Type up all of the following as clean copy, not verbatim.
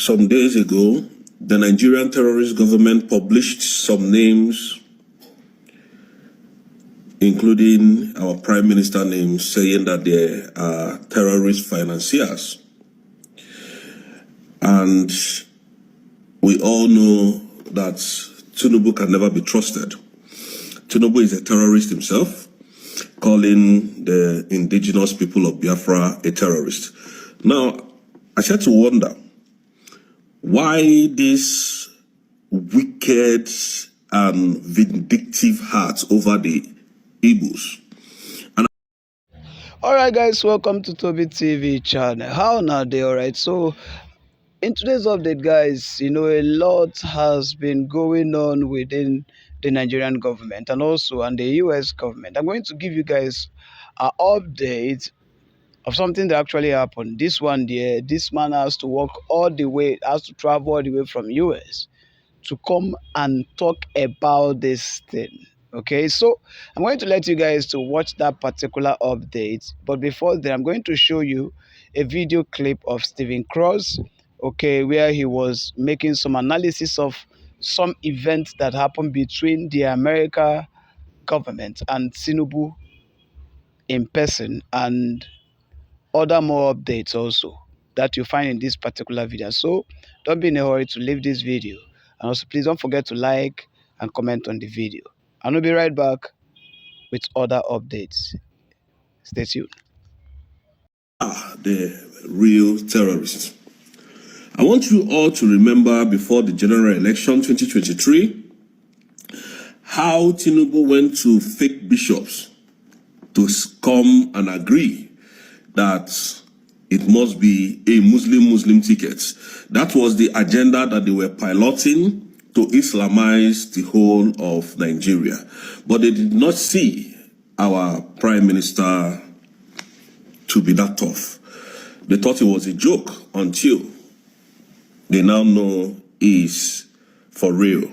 some days ago, the Nigerian terrorist government published some names, including our Prime Minister name, saying that they are terrorist financiers. And we all know that Tinubu can never be trusted. Tinubu is a terrorist himself, calling the indigenous people of Biafra a terrorist. Now, I start to wonder why this wicked and vindictive heart over the Igbos. Alright guys, welcome to TOBI TV channel. How now they alright? So in today's update guys, a lot has been going on within the Nigerian government and also and the US government. I'm going to give you guys an update of something that actually happened. This one there, this man has to walk all the way, has to travel all the way from US to come and talk about this thing. Okay, so I'm going to let you guys to watch that particular update, but before that I'm going to show you a video clip of Stephen Cross, okay, where he was making some analysis of some events that happened between the America government and Tinubu in person, and other more updates also that you find in this particular video. So don't be in a hurry to leave this video, and also please don't forget to like and comment on the video, and we'll be right back with other updates. Stay tuned. The real terrorists. I want you all to remember before the general election 2023 how Tinubu went to fake bishops to come and agree that it must be a Muslim ticket. That was the agenda that they were piloting to Islamize the whole of Nigeria. But they did not see our Prime Minister to be that tough. They thought it was a joke until they now know is for real,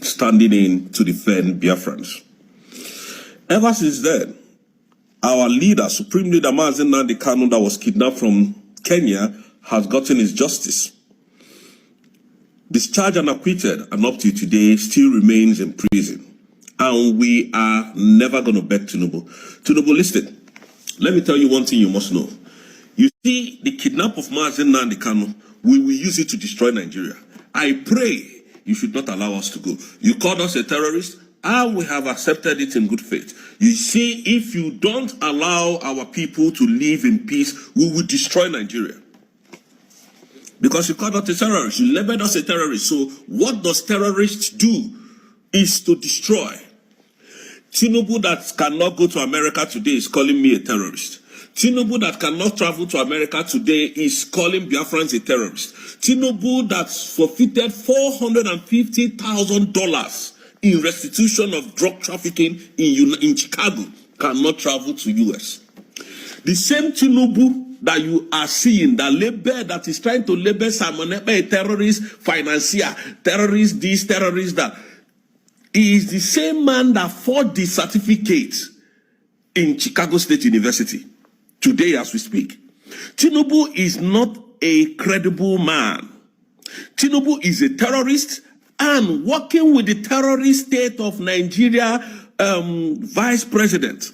standing in to defend Biafrans. Ever since then, our leader, Supreme Leader Mazi Nnamdi Kanu, that was kidnapped from Kenya, has gotten his justice. Discharged and acquitted, and up to today still remains in prison. And we are never going to beg Tinubu. Tinubu, listen, let me tell you one thing you must know. You see, the kidnap of Mazi Nnamdi Kanu, we will use it to destroy Nigeria. I pray you should not allow us to go. You called us a terrorist, and we have accepted it in good faith. You see, if you don't allow our people to live in peace, we will destroy Nigeria. Because you called us a terrorist, you labeled us a terrorist. So what does terrorists do is to destroy. Tinubu that cannot go to America today is calling me a terrorist. Tinubu that cannot travel to America today is calling Biafrans a terrorist. Tinubu that forfeited $450,000 in restitution of drug trafficking in Chicago cannot travel to US. The same Tinubu that you are seeing, that is trying to label Simon Ekpa a terrorist financier, terrorist this, terrorist that, is the same man that fought the certificate in Chicago State University today as we speak. Tinubu is not a credible man. Tinubu is a terrorist and working with the terrorist state of Nigeria Vice President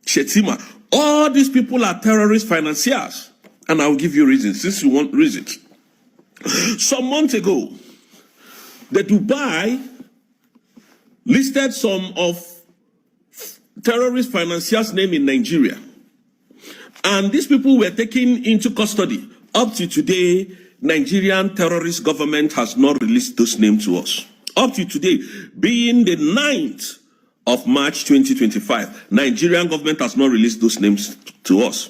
Shetima. All these people are terrorist financiers. And I'll give you reasons, since you want reasons. Some months ago, the Dubai listed some of terrorist financiers' name in Nigeria. And these people were taken into custody. Up to today, Nigerian terrorist government has not released those names to us. Up to today, being the 9th of March 2025, Nigerian government has not released those names to us.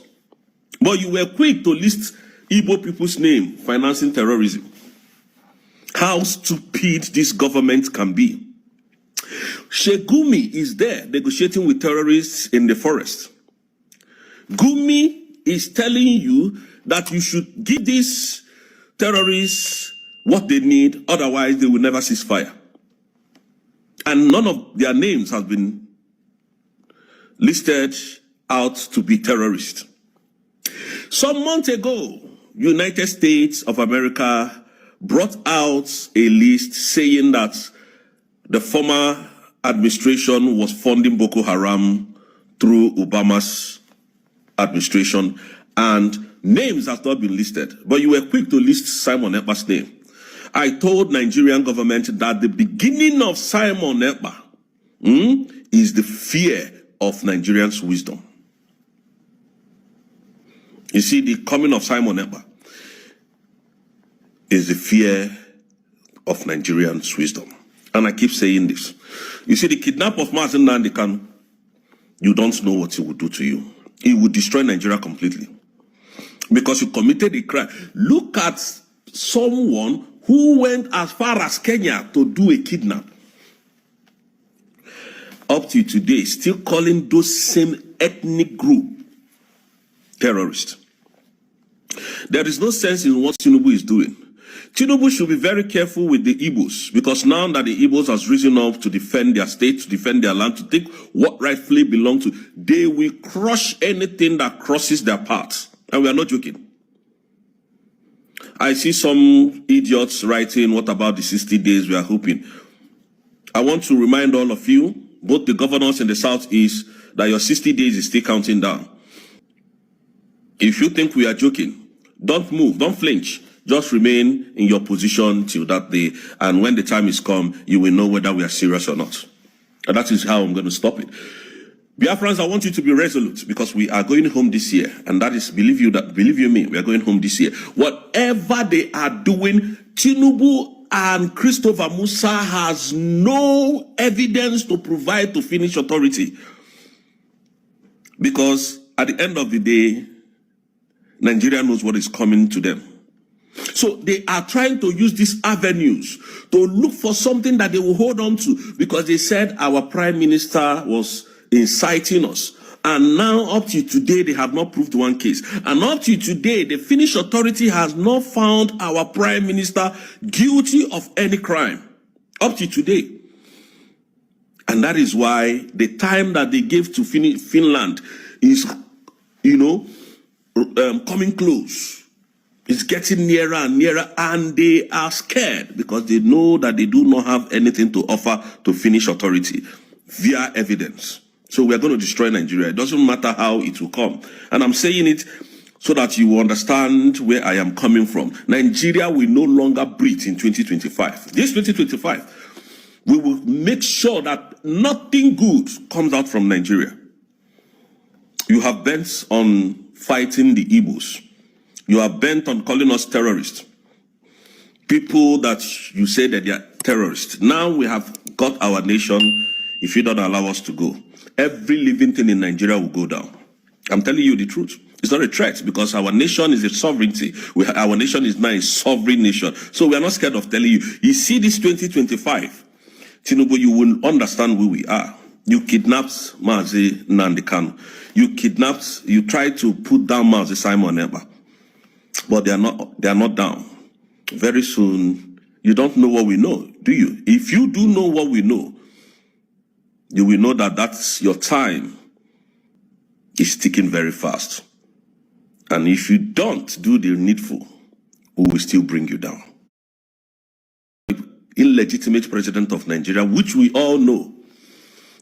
But you were quick to list Igbo people's name financing terrorism. How stupid this government can be. Shegumi is there negotiating with terrorists in the forest. Gumi is telling you that you should give these terrorists what they need, otherwise they will never cease fire. And none of their names has been listed out to be terrorists. Some months ago, United States of America brought out a list saying that the former administration was funding Boko Haram through Obama's administration, and names have not been listed. But you were quick to list Simon Ekpa's name. I told Nigerian government that the beginning of Simon Ekpa is the fear of Nigerians' wisdom. You see, the coming of Simon Ekpa is the fear of Nigerians' wisdom. And I keep saying this. You see, the kidnap of Mazen Nnamdi Kanu, you don't know what he would do to you. He would destroy Nigeria completely. Because you committed a crime. Look at someone who went as far as Kenya to do a kidnap. Up to today, still calling those same ethnic group terrorists. There is no sense in what Tinubu is doing. Tinubu should be very careful with the Igbos, because now that the Igbos has risen up to defend their state, to defend their land, to take what rightfully belongs to, they will crush anything that crosses their path. And we are not joking. I see some idiots writing, what about the 60 days we are hoping? I want to remind all of you, both the governors in the Southeast, that your 60 days is still counting down. If you think we are joking, don't move, don't flinch. Just remain in your position till that day. And when the time is come, you will know whether we are serious or not. And that is how I'm going to stop it. Biafrans, I want you to be resolute, because we are going home this year. And that is, believe you me, we are going home this year. Whatever they are doing, Tinubu and Christopher Musa has no evidence to provide to finish authority. Because at the end of the day, Nigeria knows what is coming to them. So they are trying to use these avenues to look for something that they will hold on to, because they said our prime minister was inciting us. And now up to today, they have not proved one case. And up to today, the Finnish authority has not found our prime minister guilty of any crime. Up to today. And that is why the time that they gave to Finland is, coming close. It's getting nearer and nearer, and they are scared because they know that they do not have anything to offer to Finnish authority via evidence. So we are going to destroy Nigeria. It doesn't matter how it will come. And I'm saying it so that you understand where I am coming from. Nigeria will no longer breathe in 2025. This 2025, we will make sure that nothing good comes out from Nigeria. You have bent on fighting the Igbos. You are bent on calling us terrorists. People that you say that they are terrorists. Now we have got our nation. If you don't allow us to go, every living thing in Nigeria will go down. I'm telling you the truth. It's not a threat, because our nation is a sovereignty. Our nation is now a sovereign nation. So we are not scared of telling you. You see this 2025, Tinubu, you will understand who we are. You kidnapped Mazen Nnamdi Kanu. You tried to put down Mazen Simon Ekpa. But they are not down. Very soon, you don't know what we know, do you? If you do know what we know, you will know that that's your time is ticking very fast. And if you don't do the needful, we will still bring you down. Illegitimate president of Nigeria, which we all know,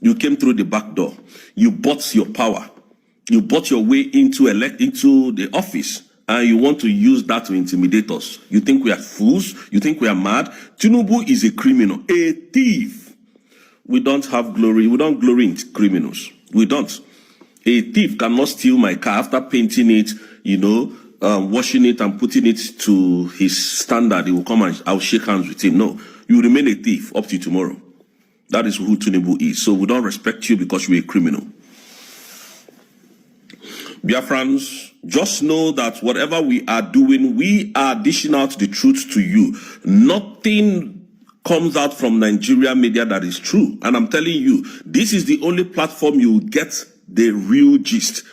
you came through the back door. You bought your power. You bought your way into the office. And you want to use that to intimidate us. You think we are fools? You think we are mad? Tinubu is a criminal, a thief. We don't have glory. We don't glory in criminals. We don't. A thief cannot steal my car after painting it, washing it and putting it to his standard. He will come and I'll shake hands with him. No, you remain a thief up to tomorrow. That is who Tinubu is. So we don't respect you because you're a criminal. Biafrans, just know that whatever we are doing, we are dishing out the truth to you. Nothing comes out from Nigeria media that is true. And I'm telling you, this is the only platform you will get the real gist.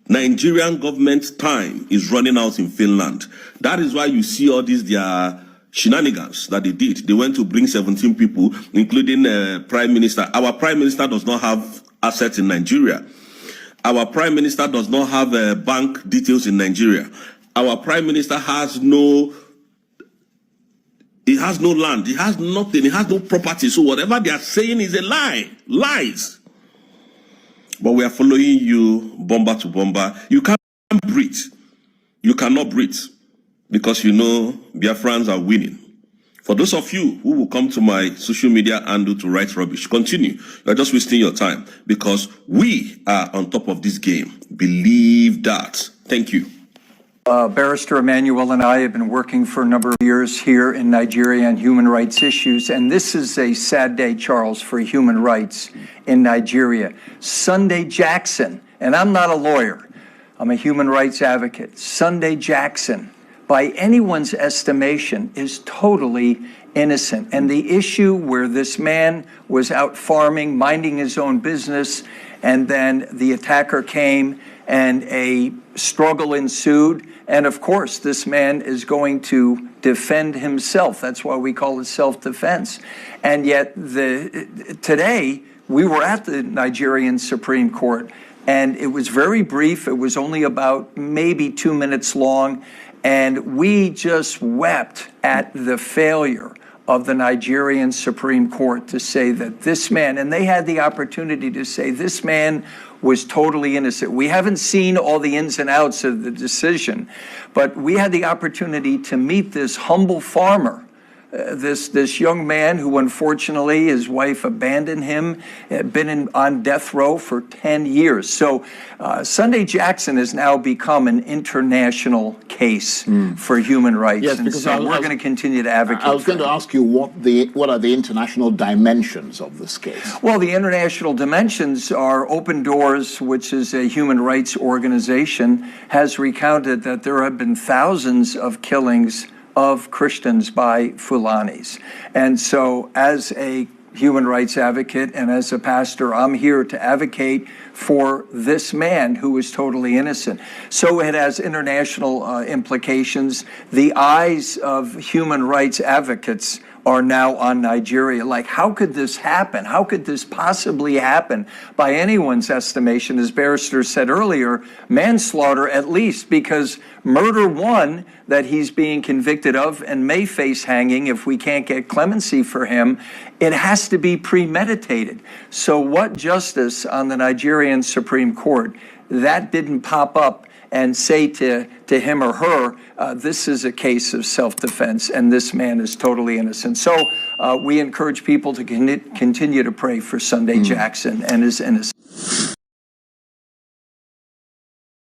Nigerian government time is running out in Finland. That is why you see all these their shenanigans that they did. They went to bring 17 people, including Prime Minister. Our Prime Minister does not have assets in Nigeria. Our Prime Minister does not have bank details in Nigeria. Our prime minister has no, he has no land, he has nothing, he has no property. So whatever they are saying is a lie, lies. But we are following you bomber to bomber. You can't breathe. You cannot breathe because you know Biafrans are winning. For those of you who will come to my social media handle to write rubbish, continue. You're just wasting your time because we are on top of this game. Believe that. Thank you. Barrister Emmanuel and I have been working for a number of years here in Nigeria on human rights issues, and this is a sad day, Charles, for human rights in Nigeria. Sunday Jackson, and I'm not a lawyer, I'm a human rights advocate. Sunday Jackson, by anyone's estimation, is totally innocent. And the issue where this man was out farming, minding his own business, and then the attacker came and a struggle ensued. And of course, this man is going to defend himself. That's why we call it self-defense. And yet today, we were at the Nigerian Supreme Court, and it was very brief. It was only about maybe 2 minutes long. And we just wept at the failure of the Nigerian Supreme Court to say that this man, and they had the opportunity to say this man was totally innocent. We haven't seen all the ins and outs of the decision, but we had the opportunity to meet this humble farmer, this young man who unfortunately his wife abandoned him, had been on death row for 10 years. So Sunday Jackson has now become an international case for human rights. Yes, and because so we're going to continue to advocate. I was going to ask you what are the international dimensions of this case? Well, the international dimensions are Open Doors, which is a human rights organization, has recounted that there have been thousands of killings of Christians by Fulanis. And so as a human rights advocate and as a pastor, I'm here to advocate for this man who is totally innocent. So it has international implications. The eyes of human rights advocates are now on Nigeria. Like, how could this happen? How could this possibly happen? By anyone's estimation, as Barrister said earlier, manslaughter at least, because murder one that he's being convicted of and may face hanging if we can't get clemency for him, it has to be premeditated. So what justice on the Nigerian Supreme Court, that didn't pop up and say to him or her, this is a case of self-defense and this man is totally innocent. So we encourage people to continue to pray for Sunday Jackson and his innocence.